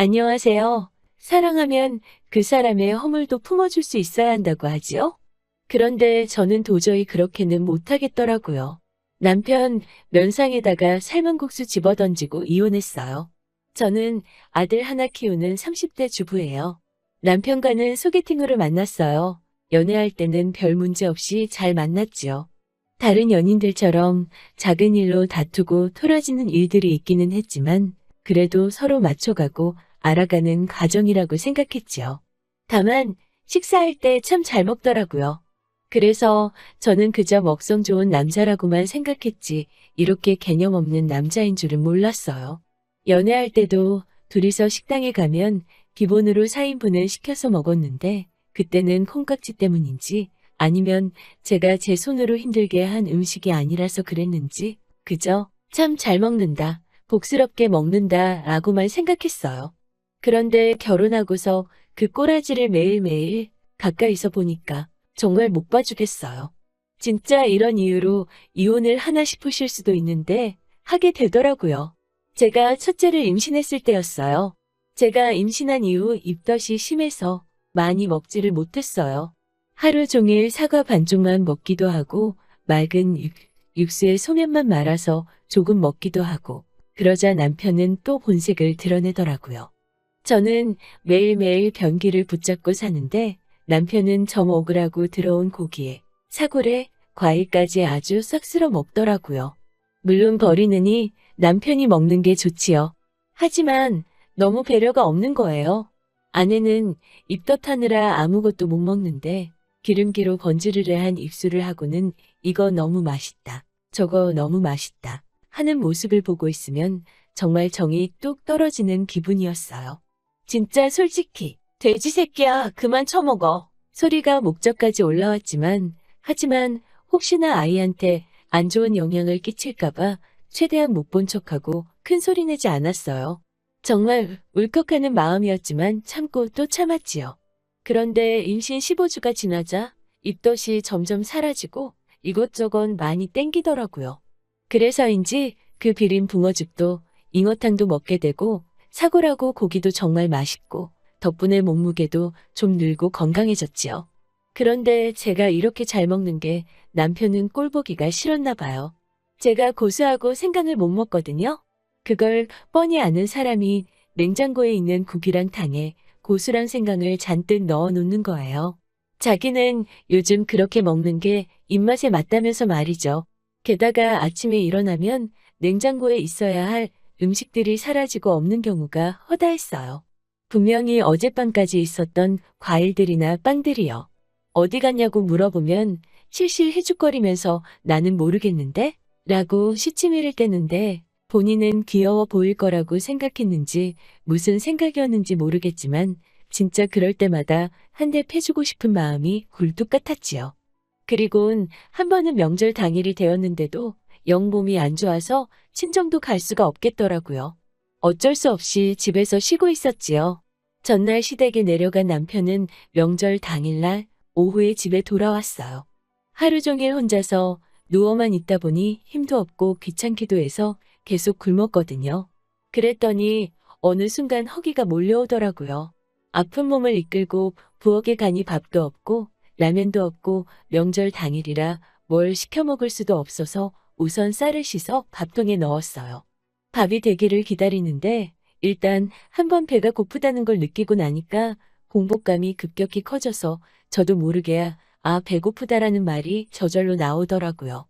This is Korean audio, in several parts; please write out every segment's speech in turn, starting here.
안녕하세요. 사랑하면 그 사람의 허물도 품어줄 수 있어야 한다고 하지요? 그런데 저는 도저히 그렇게는 못하겠더라고요. 남편 면상에다가 삶은 국수 집어던지고 이혼했어요. 저는 아들 하나 키우는 30대 주부예요. 남편과는 소개팅으로 만났어요. 연애할 때는 별 문제 없이 잘 만났지요. 다른 연인들처럼 작은 일로 다투고 토라지는 일들이 있기는 했지만 그래도 서로 맞춰가고 알아가는 과정이라고 생각했지요. 다만 식사할 때 참 잘 먹더라고요. 그래서 저는 그저 먹성 좋은 남자라고만 생각했지 이렇게 개념 없는 남자인 줄은 몰랐어요. 연애할 때도 둘이서 식당에 가면 기본으로 4인분을 시켜서 먹었는데 그때는 콩깍지 때문인지 아니면 제가 제 손으로 힘들게 한 음식이 아니라서 그랬는지 그저 참 잘 먹는다, 복스럽게 먹는다 라고만 생각했어요. 그런데 결혼하고서 그 꼬라지를 매일매일 가까이서 보니까 정말 못 봐주겠어요. 진짜 이런 이유로 이혼을 하나 싶으실 수도 있는데 하게 되더라고요. 제가 첫째를 임신했을 때였어요. 제가 임신한 이후 입덧이 심해서 많이 먹지를 못했어요. 하루 종일 사과 반쪽만 먹기도 하고 맑은 육수에 소면만 말아서 조금 먹기도 하고 그러자 남편은 또 본색을 드러내더라고요. 저는 매일매일 변기를 붙잡고 사는데 남편은 저 먹으라고 들어온 고기에 사골에 과일까지 아주 싹 쓸어 먹더라고요. 물론 버리느니 남편이 먹는 게 좋지요. 하지만 너무 배려가 없는 거예요. 아내는 입덧하느라 아무것도 못 먹는데 기름기로 번지르르한 입술을 하고는 이거 너무 맛있다, 저거 너무 맛있다 하는 모습을 보고 있으면 정말 정이 뚝 떨어지는 기분이었어요. 진짜 솔직히 돼지 새끼야 그만 처먹어 소리가 목젖까지 올라왔지만 하지만 혹시나 아이한테 안 좋은 영향을 끼칠까봐 최대한 못 본 척하고 큰 소리 내지 않았어요. 정말 울컥하는 마음이었지만 참고 또 참았지요. 그런데 임신 15주가 지나자 입덧이 점점 사라지고 이것저것 많이 땡기더라고요. 그래서인지 그 비린 붕어죽도 잉어탕도 먹게 되고 사골하고 고기도 정말 맛있고 덕분에 몸무게도 좀 늘고 건강해졌지요. 그런데 제가 이렇게 잘 먹는 게 남편은 꼴보기가 싫었나 봐요. 제가 고수하고 생강을 못 먹거든요. 그걸 뻔히 아는 사람이 냉장고에 있는 국이랑 탕에 고수랑 생강을 잔뜩 넣어 놓는 거예요. 자기는 요즘 그렇게 먹는 게 입맛에 맞다면서 말이죠. 게다가 아침에 일어나면 냉장고에 있어야 할 음식들이 사라지고 없는 경우가 허다했어요. 분명히 어젯밤까지 있었던 과일들이나 빵들이요. 어디 갔냐고 물어보면 실실 해죽거리면서 나는 모르겠는데? 라고 시치미를 떼는데 본인은 귀여워 보일 거라고 생각했는지 무슨 생각이었는지 모르겠지만 진짜 그럴 때마다 한 대 패주고 싶은 마음이 굴뚝 같았지요. 그리곤 한 번은 명절 당일이 되었는데도 영 몸이 안 좋아서 친정도 갈 수가 없겠더라고요. 어쩔 수 없이 집에서 쉬고 있었지요. 전날 시댁에 내려간 남편은 명절 당일날 오후에 집에 돌아왔어요. 하루 종일 혼자서 누워만 있다 보니 힘도 없고 귀찮기도 해서 계속 굶었거든요. 그랬더니 어느 순간 허기가 몰려오더라고요. 아픈 몸을 이끌고 부엌에 가니 밥도 없고 라면도 없고 명절 당일이라 뭘 시켜 먹을 수도 없어서 우선 쌀을 씻어 밥통에 넣었어요. 밥이 되기를 기다리는데 일단 한번 배가 고프다는 걸 느끼고 나니까 공복감이 급격히 커져서 저도 모르게 아 배고프다라는 말이 저절로 나오더라고요.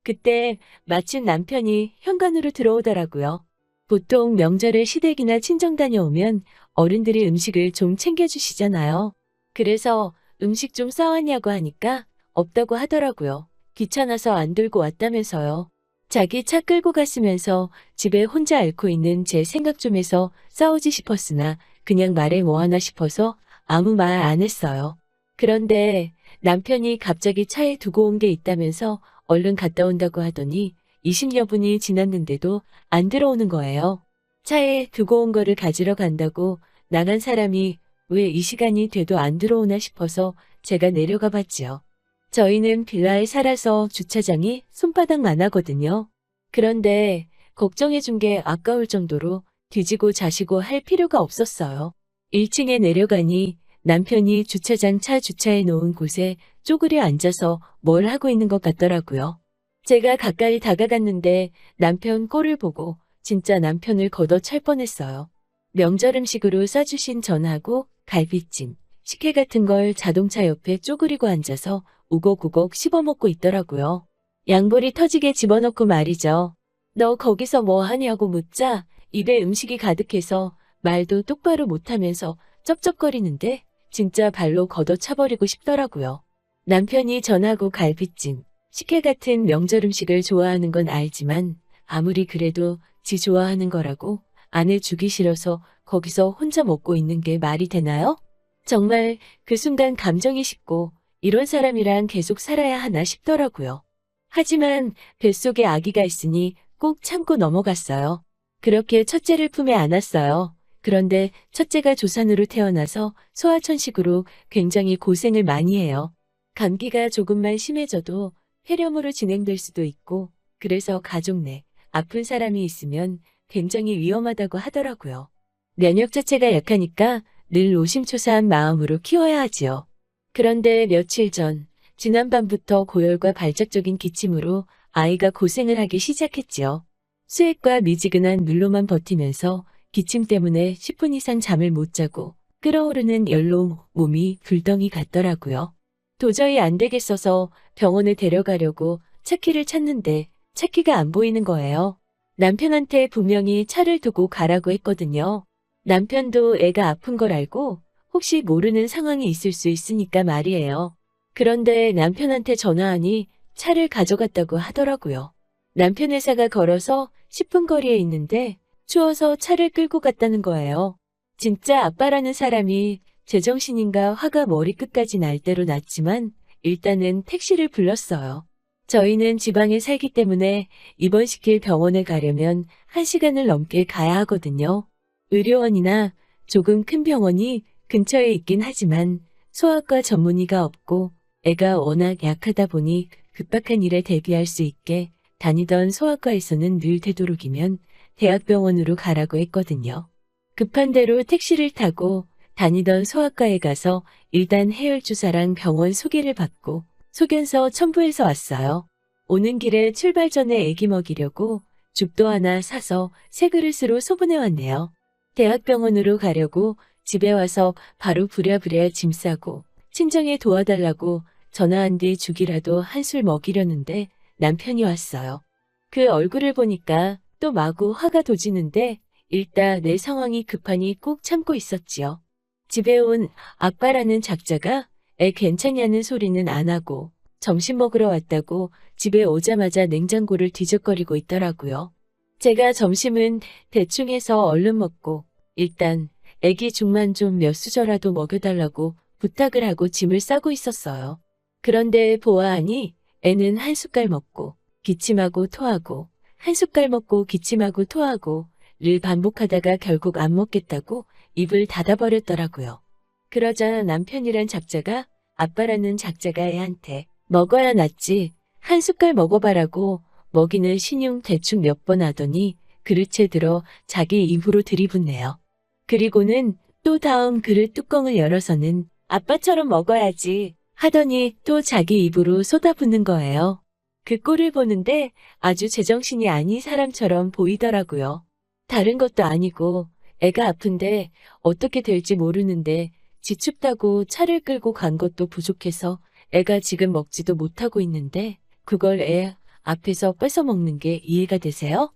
그때 마침 남편이 현관으로 들어오더라고요. 보통 명절에 시댁이나 친정 다녀오면 어른들이 음식을 좀 챙겨주시잖아요. 그래서 음식 좀 싸왔냐고 하니까 없다고 하더라고요. 귀찮아서 안 들고 왔다면서요. 자기 차 끌고 갔으면서 집에 혼자 앓고 있는 제 생각 좀 해서 싸우지 싶었으나 그냥 말해 뭐 하나 싶어서 아무 말 안 했어요. 그런데 남편이 갑자기 차에 두고 온 게 있다면서 얼른 갔다 온다고 하더니 20여 분이 지났는데도 안 들어오는 거예요. 차에 두고 온 거를 가지러 간다고 나간 사람이 왜 이 시간이 돼도 안 들어오나 싶어서 제가 내려가 봤지요. 저희는 빌라에 살아서 주차장이 손바닥만 하거든요. 그런데 걱정해 준 게 아까울 정도로 뒤지고 자시고 할 필요가 없었어요. 1층에 내려가니 남편이 주차장 차 주차해 놓은 곳에 쪼그려 앉아서 뭘 하고 있는 것 같더라고요. 제가 가까이 다가갔는데 남편 꼴을 보고 진짜 남편을 걷어찰 뻔했어요. 명절 음식으로 싸주신 전하고 갈비찜, 식혜 같은 걸 자동차 옆에 쪼그리고 앉아서 우걱우걱 씹어먹고 있더라고요. 양볼이 터지게 집어넣고 말이죠. 너 거기서 뭐 하냐고 묻자 입에 음식이 가득해서 말도 똑바로 못하면서 쩝쩝거리는데 진짜 발로 걷어차버리고 싶더라고요. 남편이 전하고 갈비찜, 식혜 같은 명절 음식을 좋아하는 건 알지만 아무리 그래도 지 좋아하는 거라고 아내 주기 싫어서 거기서 혼자 먹고 있는 게 말이 되나요? 정말 그 순간 감정이 식고 이런 사람이랑 계속 살아야 하나 싶더라고요. 하지만 뱃속에 아기가 있으니 꼭 참고 넘어갔어요. 그렇게 첫째를 품에 안았어요. 그런데 첫째가 조산으로 태어나서 소아천식으로 굉장히 고생을 많이 해요. 감기가 조금만 심해져도 폐렴으로 진행될 수도 있고 그래서 가족 내 아픈 사람이 있으면 굉장히 위험하다고 하더라고요. 면역 자체가 약하니까 늘 노심초사한 마음으로 키워야 하지요. 그런데 며칠 전 지난밤부터 고열과 발작적인 기침으로 아이가 고생을 하기 시작했지요. 수액과 미지근한 물로만 버티면서 기침 때문에 10분 이상 잠을 못 자고 끓어오르는 열로 몸이 불덩이 같더라고요. 도저히 안 되겠어서 병원에 데려가려고 차키를 찾는데 차키가 안 보이는 거예요. 남편한테 분명히 차를 두고 가라고 했거든요. 남편도 애가 아픈 걸 알고 혹시 모르는 상황이 있을 수 있으니까 말이에요. 그런데 남편한테 전화하니 차를 가져갔다고 하더라고요. 남편 회사가 걸어서 10분 거리에 있는데 추워서 차를 끌고 갔다는 거예요. 진짜 아빠라는 사람이 제정신인가 화가 머리끝까지 날 대로 났지만 일단은 택시를 불렀어요. 저희는 지방에 살기 때문에 입원시킬 병원에 가려면 1시간을 넘게 가야 하거든요. 의료원이나 조금 큰 병원이 근처에 있긴 하지만 소아과 전문의가 없고 애가 워낙 약하다 보니 급박한 일에 대비할 수 있게 다니던 소아과에서는 늘 되도록이면 대학병원으로 가라고 했거든요. 급한 대로 택시를 타고 다니던 소아과에 가서 일단 해열주사랑 병원 소개를 받고 소견서 첨부해서 왔어요. 오는 길에 출발 전에 애기 먹이려고 죽도 하나 사서 새 그릇으로 소분해 왔네요. 대학병원으로 가려고 집에 와서 바로 부랴부랴 짐 싸고 친정에 도와달라고 전화한 뒤 죽이라도 한술 먹이려는데 남편이 왔어요. 그 얼굴을 보니까 또 마구 화가 도지는데 일단 내 상황이 급하니 꼭 참고 있었지요. 집에 온 아빠라는 작자가 애 괜찮냐는 소리는 안 하고 점심 먹으러 왔다고 집에 오자마자 냉장고를 뒤적거리고 있더라고요. 제가 점심은 대충 해서 얼른 먹고 일단 애기 죽만 좀 몇 수저라도 먹여달라고 부탁을 하고 짐을 싸고 있었어요. 그런데 보아하니 애는 한 숟갈 먹고 기침하고 토하고 한 숟갈 먹고 기침하고 토하고 를 반복하다가 결국 안 먹겠다고 입을 닫아버렸더라고요. 그러자 남편이란 작자가 아빠라는 작자가 애한테 먹어야 낫지 한 숟갈 먹어봐라고 먹이는 신용 대충 몇 번 하더니 그릇에 들어 자기 입으로 들이붓네요. 그리고는 또 다음 그릇 뚜껑을 열어서는 아빠처럼 먹어야지 하더니 또 자기 입으로 쏟아붓는 거예요. 그 꼴을 보는데 아주 제정신이 아닌 사람처럼 보이더라고요. 다른 것도 아니고 애가 아픈데 어떻게 될지 모르는데 지 춥다고 차를 끌고 간 것도 부족해서 애가 지금 먹지도 못하고 있는데 그걸 애 앞에서 뺏어 먹는 게 이해가 되세요?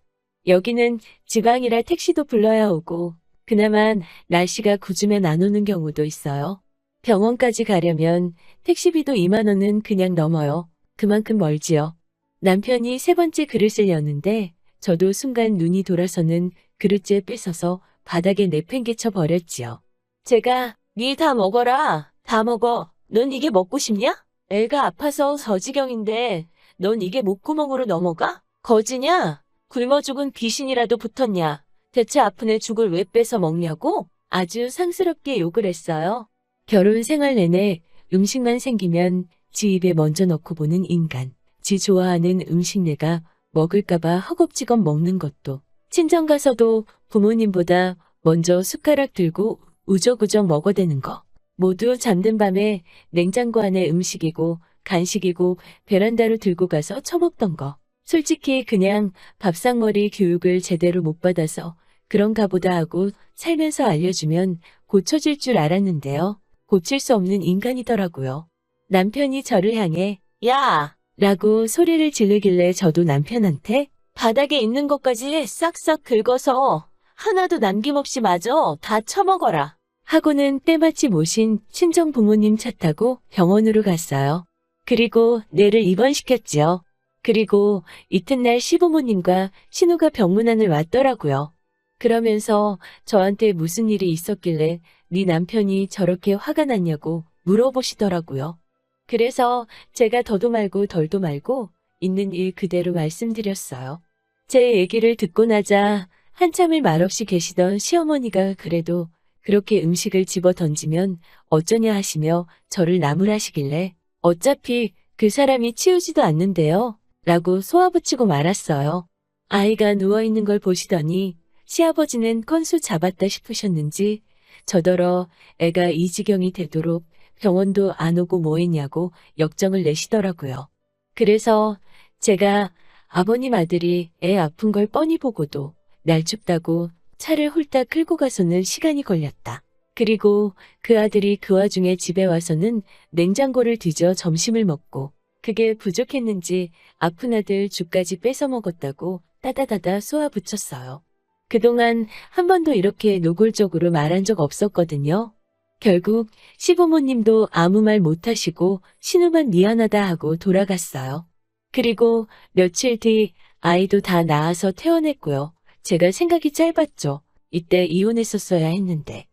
여기는 지방이라 택시도 불러야 오고 그나마 날씨가 궂으면 안 오는 경우도 있어요. 병원까지 가려면 택시비도 2만 원은 그냥 넘어요. 그만큼 멀지요. 남편이 세 번째 그릇을 여는데 저도 순간 눈이 돌아서는 그릇째 뺏어서 바닥에 내팽개쳐 버렸지요. 제가 니 다 먹어라. 다 먹어. 넌 이게 먹고 싶냐? 애가 아파서 저지경인데 넌 이게 목구멍으로 넘어가? 거지냐? 굶어 죽은 귀신이라도 붙었냐? 대체 아픈 애 죽을 왜 뺏어 먹냐고? 아주 상스럽게 욕을 했어요. 결혼 생활 내내 음식만 생기면 지 입에 먼저 넣고 보는 인간. 지 좋아하는 음식 내가 먹을까봐 허겁지겁 먹는 것도 친정 가서도 부모님보다 먼저 숟가락 들고 우적우적 먹어대는 거. 모두 잠든 밤에 냉장고 안에 음식이고 간식이고 베란다로 들고 가서 처먹던 거. 솔직히 그냥 밥상머리 교육을 제대로 못 받아서 그런가 보다 하고 살면서 알려주면 고쳐질 줄 알았는데요. 고칠 수 없는 인간이더라고요. 남편이 저를 향해 야! 라고 소리를 지르길래 저도 남편한테 바닥에 있는 것까지 싹싹 긁어서 하나도 남김없이 마저 다 처먹어라. 하고는 때마침 오신 친정 부모님 차 타고 병원으로 갔어요. 그리고 뇌를 입원시켰지요. 그리고 이튿날 시부모님과 신우가 병문안을 왔더라고요. 그러면서 저한테 무슨 일이 있었길래 네 남편이 저렇게 화가 났냐고 물어보시더라고요. 그래서 제가 더도 말고 덜도 말고 있는 일 그대로 말씀드렸어요. 제 얘기를 듣고 나자 한참을 말없이 계시던 시어머니가 그래도 그렇게 음식을 집어 던지면 어쩌냐 하시며 저를 나무라시길래 어차피 그 사람이 치우지도 않는데요. 라고 쏘아붙이고 말았어요. 아이가 누워있는 걸 보시더니 시아버지는 건수 잡았다 싶으셨는지 저더러 애가 이 지경이 되도록 병원도 안 오고 뭐 했냐고 역정을 내시더라고요. 그래서 제가 아버님 아들이 애 아픈 걸 뻔히 보고도 날 춥다고 차를 홀딱 끌고 가서는 시간이 걸렸다. 그리고 그 아들이 그 와중에 집에 와서는 냉장고를 뒤져 점심을 먹고 그게 부족했는지 아픈 아들 죽까지 뺏어 먹었다고 따다다다 쏘아붙였어요. 그동안 한 번도 이렇게 노골적으로 말한 적 없었거든요. 결국 시부모님도 아무 말 못하시고 신우만 미안하다 하고 돌아갔어요. 그리고 며칠 뒤 아이도 다 낳아서 퇴원했고요. 제가 생각이 짧았죠. 이때 이혼했었어야 했는데.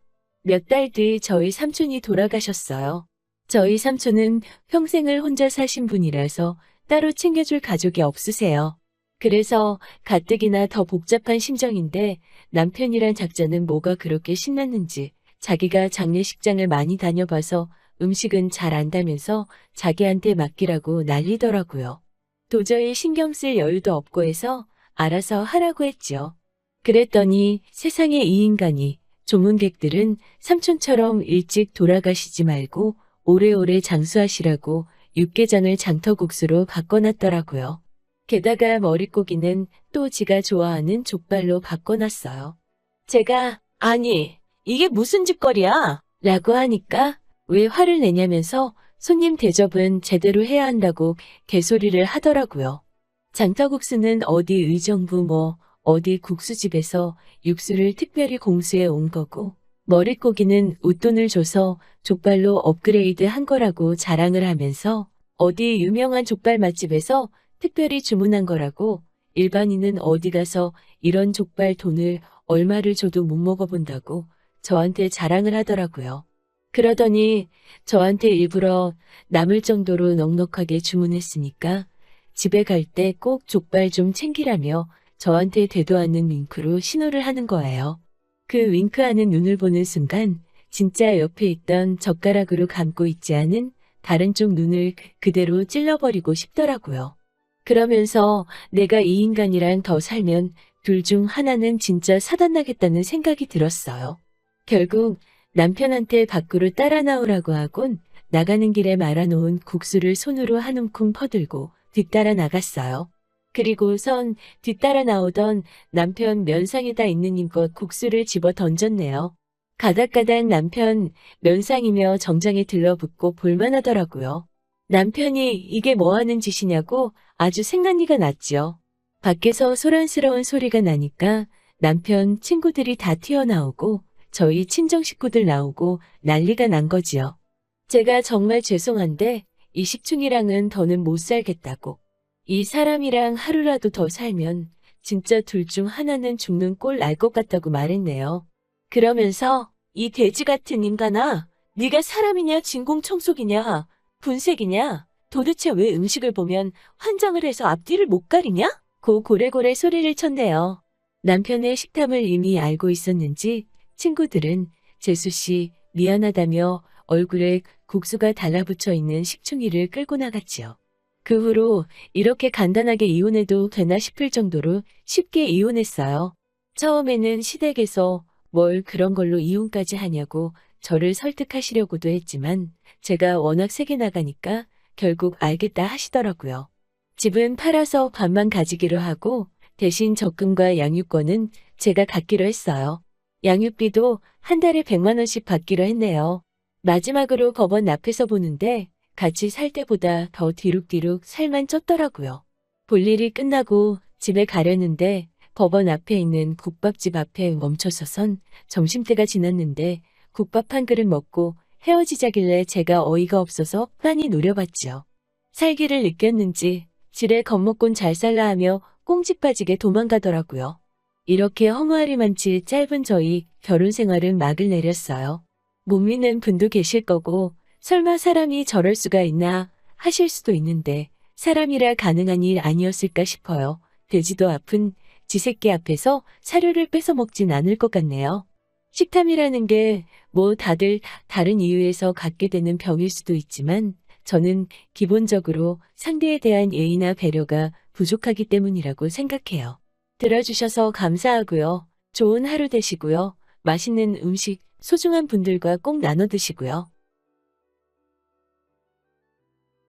몇 달 뒤 저희 삼촌이 돌아가셨어요. 저희 삼촌은 평생을 혼자 사신 분이라서 따로 챙겨줄 가족이 없으세요. 그래서 가뜩이나 더 복잡한 심정인데 남편이란 작자는 뭐가 그렇게 신났는지 자기가 장례식장을 많이 다녀봐서 음식은 잘 안다면서 자기한테 맡기라고 난리더라고요. 도저히 신경 쓸 여유도 없고 해서 알아서 하라고 했지요. 그랬더니 세상에 이 인간이 조문객들은 삼촌처럼 일찍 돌아가시지 말고 오래오래 장수하시라고 육개장을 장터국수로 바꿔놨더라고요. 게다가 머릿고기는 또 지가 좋아하는 족발로 바꿔놨어요. 제가 아니 이게 무슨 짓거리야? 라고 하니까 왜 화를 내냐면서 손님 대접은 제대로 해야 한다고 개소리를 하더라고요. 장터국수는 어디 의정부 어디 국수집에서 육수를 특별히 공수해 온 거고 머릿고기는 웃돈을 줘서 족발로 업그레이드 한 거라고 자랑을 하면서 어디 유명한 족발 맛집에서 특별히 주문한 거라고 일반인은 어디 가서 이런 족발 돈을 얼마를 줘도 못 먹어본다고 저한테 자랑을 하더라고요. 그러더니 저한테 일부러 남을 정도로 넉넉하게 주문했으니까 집에 갈 때 꼭 족발 좀 챙기라며 저한테 되도 않는 윙크로 신호를 하는 거예요. 그 윙크하는 눈을 보는 순간 진짜 옆에 있던 젓가락으로 감고 있지 않은 다른 쪽 눈을 그대로 찔러버리고 싶더라고요. 그러면서 내가 이 인간이랑 더 살면 둘 중 하나는 진짜 사단나겠다는 생각이 들었어요. 결국 남편한테 밖으로 따라 나오라고 하곤 나가는 길에 말아놓은 국수를 손으로 한 움큼 퍼들고 뒤따라 나갔어요. 그리고선 뒤따라 나오던 남편 면상에다 있는 힘껏 국수를 집어 던졌네요. 가닥가닥 남편 면상이며 정장에 들러붙고 볼만하더라고요. 남편이 이게 뭐하는 짓이냐고 아주 생난리가 났죠. 밖에서 소란스러운 소리가 나니까 남편 친구들이 다 튀어나오고 저희 친정 식구들 나오고 난리가 난 거지요. 제가 정말 죄송한데 이 식충이랑은 더는 못 살겠다고. 이 사람이랑 하루라도 더 살면 진짜 둘 중 하나는 죽는 꼴 날 것 같다고 말했네요. 그러면서 이 돼지 같은 인간아, 네가 사람이냐 진공청소기냐 분색이냐 도대체 왜 음식을 보면 환장을 해서 앞뒤를 못 가리냐? 고 고래고래 소리를 쳤네요. 남편의 식탐을 이미 알고 있었는지 친구들은 재수씨 미안하다며 얼굴에 국수가 달라붙어 있는 식충이를 끌고 나갔지요. 그 후로 이렇게 간단하게 이혼해도 되나 싶을 정도로 쉽게 이혼했어요. 처음에는 시댁에서 뭘 그런 걸로 이혼까지 하냐고 저를 설득하시려고도 했지만 제가 워낙 세게 나가니까 결국 알겠다 하시더라고요. 집은 팔아서 반만 가지기로 하고 대신 적금과 양육권은 제가 갖기로 했어요. 양육비도 한 달에 100만 원씩 받기로 했네요. 마지막으로 법원 앞에서 보는데 같이 살 때보다 더 뒤룩뒤룩 살만 쪘더라고요. 볼일이 끝나고 집에 가려는데 법원 앞에 있는 국밥집 앞에 멈춰서선 점심때가 지났는데 국밥 한 그릇 먹고 헤어지자길래 제가 어이가 없어서 빤히 노려봤지요. 살기를 느꼈는지 지레 겁먹곤 잘 살라 하며 꽁직 빠지게 도망가더라고요. 이렇게 허무하리만치 짧은 저희 결혼 생활은 막을 내렸어요. 못 믿는 분도 계실 거고 설마 사람이 저럴 수가 있나 하실 수도 있는데 사람이라 가능한 일 아니었을까 싶어요. 되지도 아픈 지 새끼 앞에서 사료를 뺏어 먹진 않을 것 같네요. 식탐이라는 게 뭐 다들 다른 이유에서 갖게 되는 병일 수도 있지만 저는 기본적으로 상대에 대한 예의나 배려가 부족하기 때문이라고 생각해요. 들어주셔서 감사하고요. 좋은 하루 되시고요. 맛있는 음식 소중한 분들과 꼭 나눠 드시고요.